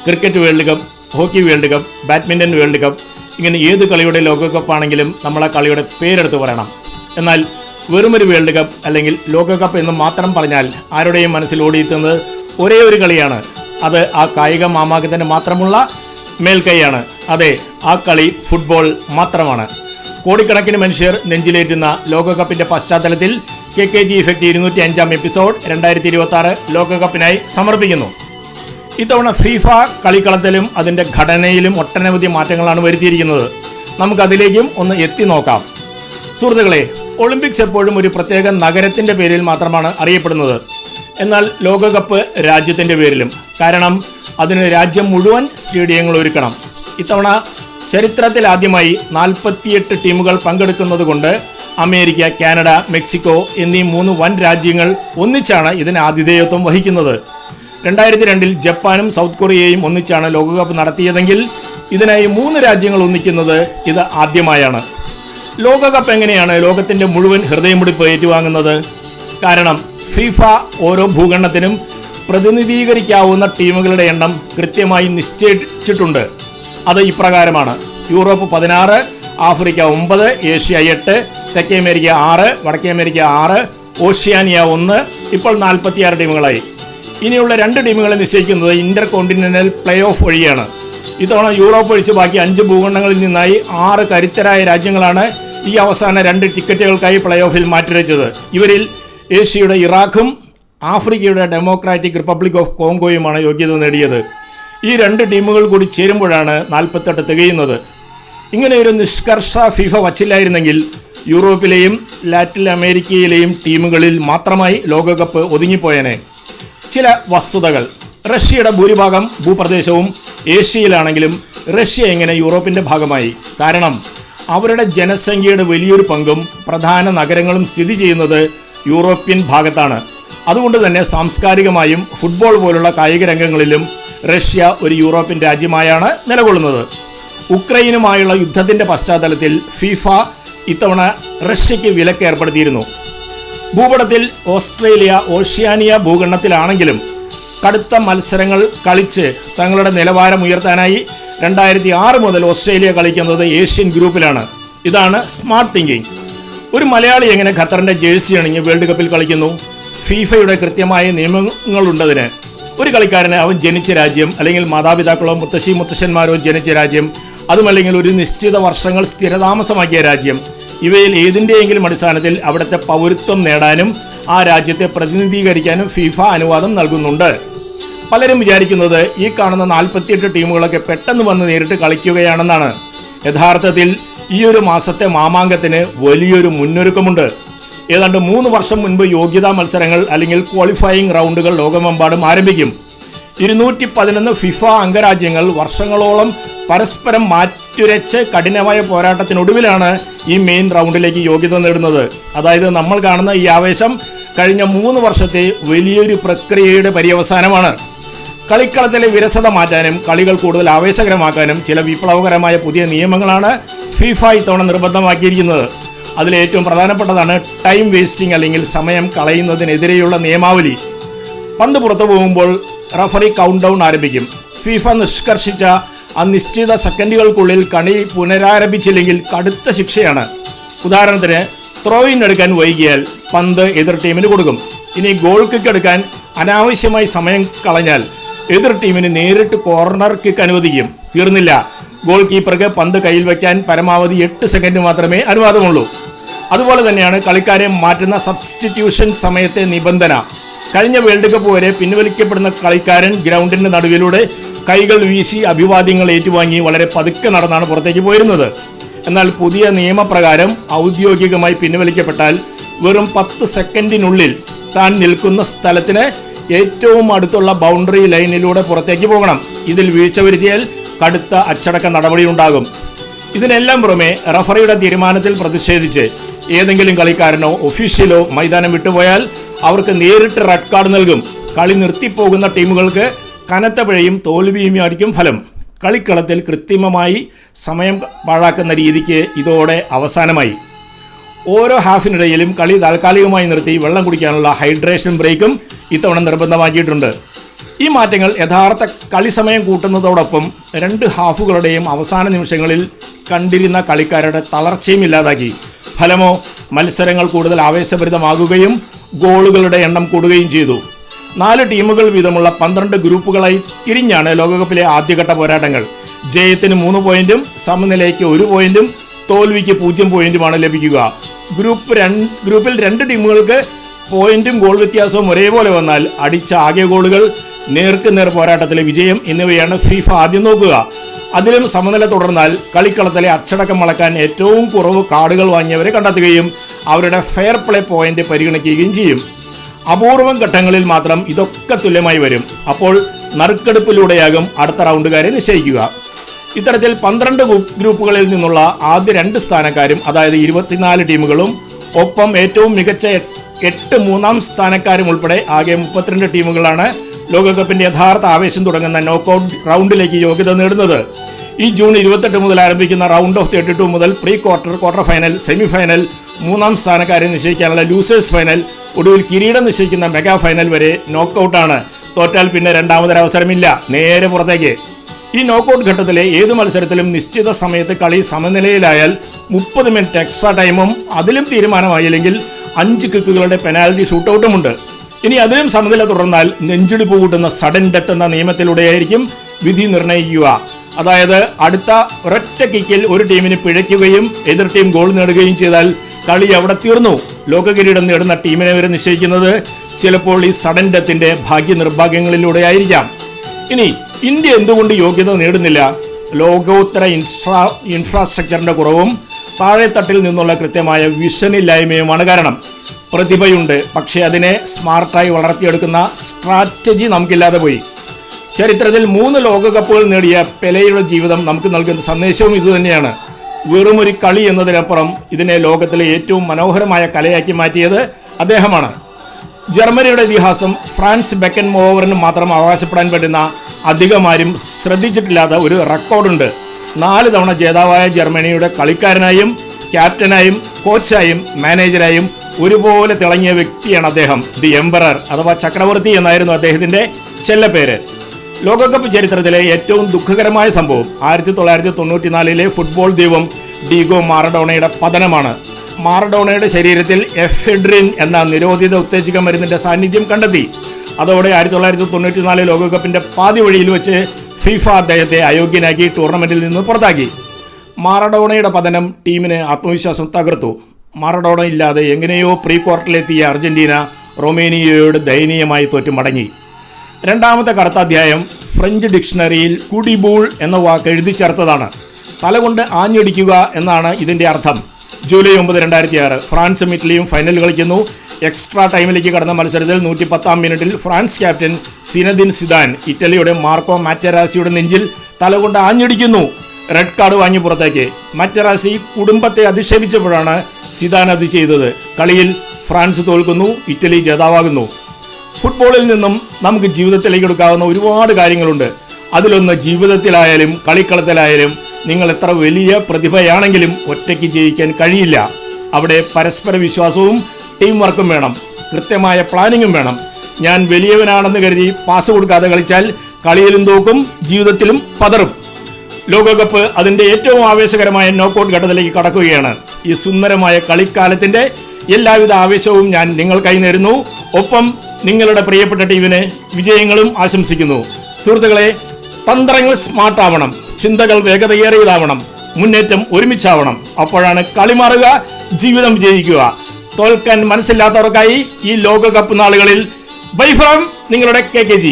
Cricket world cup, hockey world cup, badminton world cup, ഇങ്ങനെ ഏത് കളിയുടെ ലോകകപ്പാണെങ്കിലും നമ്മൾ ആ കളിയുടെ പേരെടുത്ത് പറയണം. എന്നാൽ വെറുമൊരു വേൾഡ് കപ്പ് അല്ലെങ്കിൽ ലോകകപ്പ് എന്ന് മാത്രം പറഞ്ഞാൽ ആരുടെയും മനസ്സിൽ ഓടിയെത്തുന്നത് ഒരേ ഒരു കളിയാണ്. അത് ആ കായിക മാമാങ്കത്തിന് മാത്രമുള്ള മേൽക്കൈയാണ്. അതെ, ആ കളി ഫുട്ബോൾ മാത്രമാണ്. കോടിക്കണക്കിന് മനുഷ്യർ നെഞ്ചിലേറ്റുന്ന ലോകകപ്പിന്റെ പശ്ചാത്തലത്തിൽ KKG ഇഫക്റ്റ് 205-ാം എപ്പിസോഡ് 2026 ലോകകപ്പിനായി സമർപ്പിക്കുന്നു. ഇത്തവണ ഫിഫ കളിക്കളത്തിലും അതിൻ്റെ ഘടനയിലും ഒട്ടനവധി മാറ്റങ്ങളാണ് വരുത്തിയിരിക്കുന്നത്. നമുക്കതിലേക്കും ഒന്ന് എത്തി നോക്കാം. സുഹൃത്തുക്കളെ, ഒളിമ്പിക്സ് എപ്പോഴും ഒരു പ്രത്യേക നഗരത്തിൻ്റെ പേരിൽ മാത്രമാണ് അറിയപ്പെടുന്നത്. എന്നാൽ ലോകകപ്പ് രാജ്യത്തിൻ്റെ പേരിലും. കാരണം അതിന് രാജ്യം മുഴുവൻ സ്റ്റേഡിയങ്ങൾ ഒരുക്കണം. ഇത്തവണ ചരിത്രത്തിൽ ആദ്യമായി 48 ടീമുകൾ പങ്കെടുക്കുന്നത് കൊണ്ട് അമേരിക്ക, കാനഡ, മെക്സിക്കോ എന്നീ 3 വൻ രാജ്യങ്ങൾ ഒന്നിച്ചാണ് ഇതിന് ആതിഥേയത്വം വഹിക്കുന്നത്. 2002-ൽ ജപ്പാനും സൗത്ത് കൊറിയയും ഒന്നിച്ചാണ് ലോകകപ്പ് നടത്തിയതെങ്കിൽ ഇതിനായി 3 രാജ്യങ്ങൾ ഒന്നിക്കുന്നത് ഇത് ആദ്യമായാണ്. ലോകകപ്പ് എങ്ങനെയാണ് ലോകത്തിൻ്റെ മുഴുവൻ ഹൃദയമിടിപ്പ് ഏറ്റുവാങ്ങുന്നത്? കാരണം ഫിഫ ഓരോ ഭൂഖണ്ഡത്തിനും പ്രതിനിധീകരിക്കാവുന്ന ടീമുകളുടെ എണ്ണം കൃത്യമായി നിശ്ചയിച്ചിട്ടുണ്ട്. അത് ഇപ്രകാരമാണ്: യൂറോപ്പ് 16, ആഫ്രിക്ക 9, ഏഷ്യ 8, തെക്കേ അമേരിക്ക 6, വടക്കേ അമേരിക്ക 6, ഓഷ്യാനിയ 1. ഇപ്പോൾ 46 ടീമുകളായി. ഇനിയുള്ള 2 ടീമുകളെ നിശ്ചയിക്കുന്നത് ഇന്റർ കോണ്ടിനെന്റൽ പ്ലേ ഓഫ് വഴിയാണ്. ഇത്തവണ യൂറോപ്പ് ഒഴിച്ച് ബാക്കി 5 ഭൂഖണ്ഡങ്ങളിൽ നിന്നായി 6 കരുത്തരായ രാജ്യങ്ങളാണ് ഈ അവസാന 2 ടിക്കറ്റുകൾക്കായി പ്ലേ ഓഫിൽ മാറ്റിവെച്ചത്. ഇവരിൽ ഏഷ്യയുടെ ഇറാഖും ആഫ്രിക്കയുടെ ഡെമോക്രാറ്റിക് റിപ്പബ്ലിക് ഓഫ് കോങ്കോയുമാണ് യോഗ്യത നേടിയത്. ഈ 2 ടീമുകൾ കൂടി ചേരുമ്പോഴാണ് 48 തികയുന്നത്. ഇങ്ങനെ ഒരു നിഷ്കർഷ ഫിഫ വച്ചില്ലായിരുന്നെങ്കിൽ യൂറോപ്പിലെയും ലാറ്റിൻ അമേരിക്കയിലെയും ടീമുകളിൽ മാത്രമായി ലോകകപ്പ് ഒതുങ്ങിപ്പോയേനെ. ചില വസ്തുതകൾ: റഷ്യയുടെ ഭൂരിഭാഗം ഭൂപ്രദേശവും ഏഷ്യയിലാണെങ്കിലും റഷ്യ എങ്ങനെ യൂറോപ്പിൻ്റെ ഭാഗമായി? കാരണം അവരുടെ ജനസംഖ്യയുടെ വലിയൊരു പങ്കും പ്രധാന നഗരങ്ങളും സ്ഥിതി ചെയ്യുന്നത് യൂറോപ്യൻ ഭാഗത്താണ്. അതുകൊണ്ട് തന്നെ സാംസ്കാരികമായും ഫുട്ബോൾ പോലുള്ള കായിക രംഗങ്ങളിലും റഷ്യ ഒരു യൂറോപ്യൻ രാജ്യമായാണ് നിലകൊള്ളുന്നത്. ഉക്രൈനുമായുള്ള യുദ്ധത്തിൻ്റെ പശ്ചാത്തലത്തിൽ ഫിഫ ഇത്തവണ റഷ്യയ്ക്ക് വിലക്ക് ഏർപ്പെടുത്തിയിരുന്നു. ഭൂപടത്തിൽ ഓസ്ട്രേലിയ ഓഷ്യാനിയ ഭൂഖണ്ഡത്തിലാണെങ്കിലും കടുത്ത മത്സരങ്ങൾ കളിച്ച് തങ്ങളുടെ നിലവാരം ഉയർത്താനായി 2006 മുതൽ ഓസ്ട്രേലിയ കളിക്കുന്നത് ഏഷ്യൻ ഗ്രൂപ്പിലാണ്. ഇതാണ് സ്മാർട്ട് തിങ്കിങ്. ഒരു മലയാളി എങ്ങനെ ഖത്തറിൻ്റെ ജേഴ്സി അണിഞ്ഞ് വേൾഡ് കപ്പിൽ കളിക്കുന്നു? ഫിഫയുടെ കൃത്യമായ നിയമങ്ങളുണ്ടതിന്. ഒരു കളിക്കാരന് അവൻ ജനിച്ച രാജ്യം, അല്ലെങ്കിൽ മാതാപിതാക്കളോ മുത്തശ്ശന്മാരോ ജനിച്ച രാജ്യം, അതുമല്ലെങ്കിൽ ഒരു നിശ്ചിത വർഷങ്ങൾ സ്ഥിരതാമസമാക്കിയ രാജ്യം, ഇവയിൽ ഏതിൻ്റെയെങ്കിലും അടിസ്ഥാനത്തിൽ അവിടുത്തെ പൗരത്വം നേടാനും ആ രാജ്യത്തെ പ്രതിനിധീകരിക്കാനും ഫിഫ അനുവാദം നൽകുന്നുണ്ട്. പലരും വിചാരിക്കുന്നത് ഈ കാണുന്ന 48 ടീമുകളൊക്കെ പെട്ടെന്ന് വന്ന് നേരിട്ട് കളിക്കുകയാണെന്നാണ്. യഥാർത്ഥത്തിൽ ഈ ഒരു മാസത്തെ മാമാങ്കത്തിന് വലിയൊരു മുന്നൊരുക്കമുണ്ട്. ഏതാണ്ട് 3 വർഷം മുൻപ് യോഗ്യതാ മത്സരങ്ങൾ അല്ലെങ്കിൽ ക്വാളിഫയിങ് റൗണ്ടുകൾ ലോകമെമ്പാടും ആരംഭിക്കും. 211 ഫിഫ അംഗരാജ്യങ്ങൾ വർഷങ്ങളോളം പരസ്പരം മാറ്റുരച്ച് കഠിനമായ പോരാട്ടത്തിനൊടുവിലാണ് ഈ മെയിൻ റൗണ്ടിലേക്ക് യോഗ്യത നേടുന്നത്. അതായത് നമ്മൾ കാണുന്ന ഈ ആവേശം കഴിഞ്ഞ 3 വർഷത്തെ വലിയൊരു പ്രക്രിയയുടെ പര്യവസാനമാണ്. കളിക്കളത്തിലെ വിരസത മാറ്റാനും കളികൾ കൂടുതൽ ആവേശകരമാക്കാനും ചില വിപ്ലവകരമായ പുതിയ നിയമങ്ങളാണ് ഫിഫ ഇത്തവണ നിർബന്ധമാക്കിയിരിക്കുന്നത്. അതിലേറ്റവും പ്രധാനപ്പെട്ടതാണ് ടൈം വേസ്റ്റിംഗ് അല്ലെങ്കിൽ സമയം കളയുന്നതിനെതിരെയുള്ള നിയമാവലി. പന്ത് പുറത്തു പോകുമ്പോൾ റഫറി കൗണ്ട് ഡൗൺ ആരംഭിക്കും. ഫിഫ നിഷ്കർഷിച്ച ആ നിശ്ചിത സെക്കൻഡുകൾക്കുള്ളിൽ കളി പുനരാരംഭിച്ചില്ലെങ്കിൽ കടുത്ത ശിക്ഷയാണ്. ഉദാഹരണത്തിന് ത്രോയിൻ എടുക്കാൻ വൈകിയാൽ പന്ത് എതിർ ടീമിന് കൊടുക്കും. ഇനി ഗോൾ കിക്ക് എടുക്കാൻ അനാവശ്യമായി സമയം കളഞ്ഞാൽ എതിർ ടീമിന് നേരിട്ട് കോർണർ കിക്ക് അനുവദിക്കും. തീർന്നില്ല, ഗോൾ കീപ്പർക്ക് പന്ത് കയ്യിൽ വയ്ക്കാൻ പരമാവധി 8 സെക്കൻഡ് മാത്രമേ അനുവാദമുള്ളൂ. അതുപോലെ തന്നെയാണ് കളിക്കാരെ മാറ്റുന്ന സബ്സ്റ്റിറ്റ്യൂഷൻ സമയത്തെ നിബന്ധന. കഴിഞ്ഞ വേൾഡ് കപ്പ് വരെ പിൻവലിക്കപ്പെടുന്ന കളിക്കാരൻ ഗ്രൗണ്ടിന്റെ നടുവിലൂടെ കൈകൾ വീശി അഭിവാദ്യങ്ങൾ ഏറ്റുവാങ്ങി വളരെ പതുക്കെ നടന്നാണ് പുറത്തേക്ക് പോയിരുന്നത്. എന്നാൽ പുതിയ നിയമപ്രകാരം ഔദ്യോഗികമായി പിൻവലിക്കപ്പെട്ടാൽ വെറും 10 സെക്കൻഡിനുള്ളിൽ താൻ നിൽക്കുന്ന സ്ഥലത്തിന് ഏറ്റവും അടുത്തുള്ള ബൗണ്ടറി ലൈനിലൂടെ പുറത്തേക്ക് പോകണം. ഇതിൽ വീഴ്ച വരുത്തിയാൽ കടുത്ത അച്ചടക്ക നടപടിയുണ്ടാകും. ഇതിനെല്ലാം പുറമെ റഫറിയുടെ തീരുമാനത്തിൽ പ്രതിഷേധിച്ച് ഏതെങ്കിലും കളിക്കാരനോ ഒഫീഷ്യലോ മൈതാനം വിട്ടുപോയാൽ അവർക്ക് നേരിട്ട് റെഡ് കാർഡ് നൽകും. കളി നിർത്തിപ്പോകുന്ന ടീമുകൾക്ക് കനത്ത പിഴയും തോൽവിയുമായിരിക്കും ഫലം. കളിക്കളത്തിൽ കൃത്രിമമായി സമയം പാഴാക്കുന്ന രീതിക്ക് ഇതോടെ അവസാനമായി. ഓരോ ഹാഫിനിടയിലും കളി താൽക്കാലികമായി നിർത്തി വെള്ളം കുടിക്കാനുള്ള ഹൈഡ്രേഷൻ ബ്രേക്കും ഇത്തവണ നിർബന്ധമാക്കിയിട്ടുണ്ട്. ഈ മാറ്റങ്ങൾ യഥാർത്ഥ കളി സമയം കൂട്ടുന്നതോടൊപ്പം രണ്ട് ഹാഫുകളുടെയും അവസാന നിമിഷങ്ങളിൽ കണ്ടിരുന്ന കളിക്കാരുടെ തളർച്ചയും ഇല്ലാതാക്കി. ഫലമോ മത്സരങ്ങൾ കൂടുതൽ ആവേശഭരിതമാകുകയും ഗോളുകളുടെ എണ്ണം കൂടുകയും ചെയ്തു. 4 ടീമുകൾ വീതമുള്ള 12 ഗ്രൂപ്പുകളായി തിരിഞ്ഞാണ് ലോകകപ്പിലെ ആദ്യഘട്ട പോരാട്ടങ്ങൾ. ജയത്തിന് 3 പോയിന്റും സമനിലയ്ക്ക് 1 പോയിന്റും തോൽവിക്ക് 0 പോയിന്റുമാണ് ലഭിക്കുക. ഗ്രൂപ്പിൽ 2 ടീമുകൾക്ക് പോയിന്റും ഗോൾ വ്യത്യാസവും ഒരേപോലെ വന്നാൽ അടിച്ച ആകെ ഗോളുകൾ, നേർക്കുനേർ പോരാട്ടത്തിലെ വിജയം എന്നിവയാണ് ഫിഫ ആദ്യം നോക്കുക. അതിലും സമനില തുടർന്നാൽ കളിക്കളത്തിലെ അച്ചടക്കം അളക്കാൻ ഏറ്റവും കുറവ് കാർഡുകൾ വാങ്ങിയവരെ കണ്ടെത്തുകയും അവരുടെ ഫെയർ പ്ലേ പോയിന്റ് പരിഗണിക്കുകയും ചെയ്യും. അപൂർവം ഘട്ടങ്ങളിൽ മാത്രം ഇതൊക്കെ തുല്യമായി വരും. അപ്പോൾ നറുക്കെടുപ്പിലൂടെയാകും അടുത്ത റൗണ്ടുകാരെ നിശ്ചയിക്കുക. ഇത്തരത്തിൽ 12 ഗ്രൂപ്പുകളിൽ നിന്നുള്ള ആദ്യ 2 സ്ഥാനക്കാരും, അതായത് 24 ടീമുകളും, ഒപ്പം ഏറ്റവും മികച്ച 8 മൂന്നാം സ്ഥാനക്കാരും ഉൾപ്പെടെ ആകെ 32 ടീമുകളാണ് ലോകകപ്പിന്റെ യഥാർത്ഥ ആവേശം തുടങ്ങുന്ന നോക്കൌട്ട് റൗണ്ടിലേക്ക് യോഗ്യത നേടുന്നത്. ഈ ജൂൺ 28 മുതൽ ആരംഭിക്കുന്ന റൗണ്ട് ഓഫ് 32 മുതൽ pre quarter, quarter final, semi final, മൂന്നാം സ്ഥാനക്കാരെ നിശ്ചയിക്കാനുള്ള ലൂസേഴ്സ് ഫൈനൽ, ഒടുവിൽ കിരീടം നിശ്ചയിക്കുന്ന മെഗാ ഫൈനൽ വരെ നോക്കൌട്ടാണ്. തോറ്റാൽ പിന്നെ രണ്ടാമതൊരവസരമില്ല, നേരെ പുറത്തേക്ക്. ഈ നോക്കൌട്ട് ഘട്ടത്തിലെ ഏത് മത്സരത്തിലും നിശ്ചിത സമയത്ത് കളി സമനിലയിലായാൽ 30 മിനിറ്റ് എക്സ്ട്രാ ടൈമും അതിലും തീരുമാനമായില്ലെങ്കിൽ 5 കിക്കുകളുടെ പെനാൽറ്റി ഷൂട്ടൌട്ടുമുണ്ട്. ഇനി അതിലും സമനില തുടർന്നാൽ നെഞ്ചിടിപ്പ് കൂട്ടുന്ന സഡൻ ഡെത്ത് എന്ന നിയമത്തിലൂടെയായിരിക്കും വിധി നിർണ്ണയിക്കുക. അതായത് അടുത്ത ഒരൊറ്റ കിക്കിൽ ഒരു ടീമിന് പിഴയ്ക്കുകയും എതിർ ടീം ഗോൾ നേടുകയും ചെയ്താൽ കളി അവിടെ തീർന്നു. ലോകകിരീടം നേടുന്ന ടീമിനെ വരെ നിശ്ചയിക്കുന്നത് ചിലപ്പോൾ ഈ സഡൻ ഡെത്തിന്റെ ഭാഗ്യനിർഭാഗ്യങ്ങളിലൂടെ ആയിരിക്കാം. ഇനി ഇന്ത്യ എന്തുകൊണ്ട് യോഗ്യത നേടുന്നില്ല? ലോകോത്തര ഇൻഫ്രാസ്ട്രക്ചറിന്റെ കുറവും താഴെത്തട്ടിൽ നിന്നുള്ള കൃത്യമായ വിഷനില്ലായ്മയുമാണ് കാരണം. പ്രതിഭയുണ്ട്, പക്ഷേ അതിനെ സ്മാർട്ടായി വളർത്തിയെടുക്കുന്ന സ്ട്രാറ്റജി നമുക്കില്ലാതെ പോയി. ചരിത്രത്തിൽ 3 ലോകകപ്പുകൾ നേടിയ പെലെയുടെ ജീവിതം നമുക്ക് നൽകുന്ന സന്ദേശവും ഇതുതന്നെയാണ്. വെറുമൊരു കളി എന്നതിനപ്പുറം ഇതിനെ ലോകത്തിലെ ഏറ്റവും മനോഹരമായ കലയാക്കി മാറ്റിയത് അദ്ദേഹമാണ്. ജർമ്മനിയുടെ ഇതിഹാസം ഫ്രാൻസ് ബെക്കൻ മോവറിന് മാത്രം അവകാശപ്പെടാൻ പറ്റുന്ന അധികമാരും ശ്രദ്ധിച്ചിട്ടില്ലാത്ത ഒരു റെക്കോർഡുണ്ട്. 4 തവണ ജേതാവായ ജർമ്മനിയുടെ കളിക്കാരനായും ക്യാപ്റ്റനായും കോച്ചായും മാനേജരായും ഒരുപോലെ തിളങ്ങിയ വ്യക്തിയാണ് അദ്ദേഹം. ദി എംപറർ അഥവാ ചക്രവർത്തി എന്നായിരുന്നു അദ്ദേഹത്തിന്റെ ചെല്ലപ്പേര്. ലോകകപ്പ് ചരിത്രത്തിലെ ഏറ്റവും ദുഃഖകരമായ സംഭവം 1994 ഫുട്ബോൾ ദൈവം ഡീഗോ മാറഡോണയുടെ പതനമാണ്. മാറഡോണയുടെ ശരീരത്തിൽ എഫെഡ്രിൻ എന്ന നിരോധിത ഉത്തേജക മരുന്നിന്റെ സാന്നിധ്യം കണ്ടെത്തി. അതോടെ 1994 ലോകകപ്പിന്റെ പാതി വഴിയിൽ വെച്ച് ഫിഫ അദ്ദേഹത്തെ അയോഗ്യനാക്കി ടൂർണമെന്റിൽ നിന്ന് പുറത്താക്കി. മാറഡോണയുടെ പതനം ടീമിന് ആത്മവിശ്വാസം തകർത്തു. മാറഡോണ ഇല്ലാതെ എങ്ങനെയോ പ്രീ ക്വാർട്ടറിലെത്തിയ അർജന്റീന റൊമേനിയയോട് ദയനീയമായി തോറ്റു മടങ്ങി. രണ്ടാമത്തെ കറുത്ത അധ്യായം ഫ്രഞ്ച് ഡിക്ഷണറിയിൽ കുഡിബൂൾ എന്ന വാക്ക് എഴുതി ചേർത്തതാണ്. തലകൊണ്ട് ആഞ്ഞടിക്കുക എന്നാണ് ഇതിന്റെ അർത്ഥം. ജൂലൈ 9, 2006 ഫ്രാൻസും ഇറ്റലിയും ഫൈനൽ കളിക്കുന്നു. എക്സ്ട്രാ ടൈമിലേക്ക് കടന്ന മത്സരത്തിൽ 110-ാം മിനിറ്റിൽ ഫ്രാൻസ് ക്യാപ്റ്റൻ സിനദിൻ സിദാൻ ഇറ്റലിയുടെ മാർക്കോ മാറ്ററാസിയുടെ നെഞ്ചിൽ തലകൊണ്ട് ആഞ്ഞടിക്കുന്നു. റെഡ് കാർഡ് വാങ്ങി പുറത്തേക്ക്. മാറ്ററാസി കുടുംബത്തെ അധിക്ഷേപിച്ചപ്പോഴാണ് സിദാൻ അത് ചെയ്തത്. കളിയിൽ ഫ്രാൻസ് തോൽക്കുന്നു, ഇറ്റലി ജേതാവാകുന്നു. ഫുട്ബോളിൽ നിന്നും നമുക്ക് ജീവിതത്തിലേക്ക് എടുക്കാവുന്ന ഒരുപാട് കാര്യങ്ങളുണ്ട്. അതിലൊന്ന്, ജീവിതത്തിലായാലും കളിക്കളത്തിലായാലും നിങ്ങൾ എത്ര വലിയ പ്രതിഭയാണെങ്കിലും ഒറ്റയ്ക്ക് ജയിക്കാൻ കഴിയില്ല. അവിടെ പരസ്പര വിശ്വാസവും ടീം വർക്കും വേണം, കൃത്യമായ പ്ലാനിങ്ങും വേണം. ഞാൻ വലിയവനാണെന്ന് കരുതി പാസ് കൊടുക്കാതെ കളിച്ചാൽ കളിയിലും തോക്കും, ജീവിതത്തിലും പതറും. ലോകകപ്പ് അതിന്റെ ഏറ്റവും ആവേശകരമായ നോക്കൌട്ട് ഘട്ടത്തിലേക്ക് കടക്കുകയാണ്. ഈ സുന്ദരമായ കളിക്കാലത്തിന്റെ എല്ലാവിധ ആവേശവും ഞാൻ നിങ്ങൾക്കായി നേരുന്നു. ഒപ്പം നിങ്ങളുടെ പ്രിയപ്പെട്ട ടീമിന് വിജയങ്ങളും ആശംസിക്കുന്നു. സുഹൃത്തുക്കളെ, തന്ത്രങ്ങൾ സ്മാർട്ടാവണം, ചിന്തകൾ വേഗതയേറിയതാവണം, മുന്നേറ്റം ഒരുമിച്ചാവണം. അപ്പോഴാണ് കളി മാറുക, ജീവിതം വിജയിക്കുക. തോൽക്കാൻ മനസ്സില്ലാത്തവർക്കായി ഈ ലോകകപ്പ് നാളുകളിൽ ബൈ ഫ്രം നിങ്ങളുടെ KKG.